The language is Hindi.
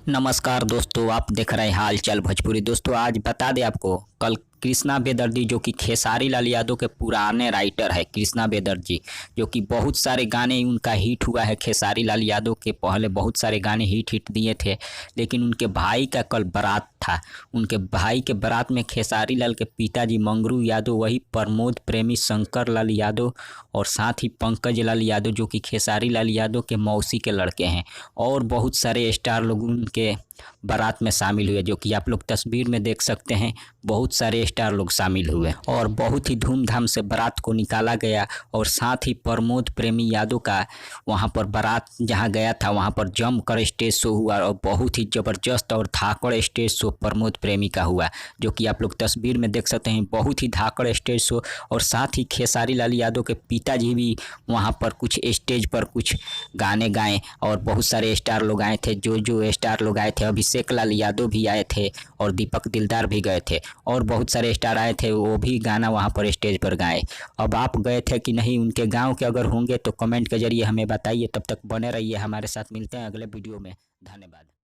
नमस्कार दोस्तों, आप देख रहे हैं हाल चाल भोजपुरी। दोस्तों आज बता दें आपको, कल कृष्णा बेदर्जी जो कि खेसारी लाल यादव के पुराने राइटर है, कृष्णा बेदर्जी जो कि बहुत सारे गाने उनका हिट हुआ है। खेसारी लाल यादव के पहले बहुत सारे गाने हिट दिए थे, लेकिन उनके भाई का कल बारात था। उनके भाई के बारात में खेसारी लाल के पिताजी मंगरू यादव, वही प्रमोद प्रेमी शंकर लाल यादव और साथ ही पंकज लाल यादव जो कि खेसारी लाल यादव के मौसी के लड़के हैं, और बहुत सारे स्टार लोग उनके बारात में शामिल हुए, जो कि आप लोग तस्वीर में देख सकते हैं। बहुत सारे स्टार लोग शामिल हुए और बहुत ही धूमधाम से बारात को निकाला गया। और साथ ही प्रमोद प्रेमी यादव का वहां पर बारात जहां गया था, वहां पर जमकर स्टेज शो हुआ और बहुत ही ज़बरदस्त और धाकड़ स्टेज शो प्रमोद प्रेमी का हुआ, जो कि आप लोग तस्वीर में देख सकते हैं। बहुत ही धाकड़ स्टेज शो। और साथ ही खेसारी लाल यादव के पिताजी भी वहां पर कुछ स्टेज पर कुछ गाने गाए और बहुत सारे स्टार लोग आए थे। जो स्टार लोग आए थे, अभिषेक लाल यादव भी आए थे और दीपक दिलदार भी गए थे और बहुत सारे स्टार आए थे, वो भी गाना वहाँ पर स्टेज पर गाए। अब आप गए थे कि नहीं उनके गांव के, अगर होंगे तो कमेंट के जरिए हमें बताइए। तब तक बने रहिए हमारे साथ, मिलते हैं अगले वीडियो में। धन्यवाद।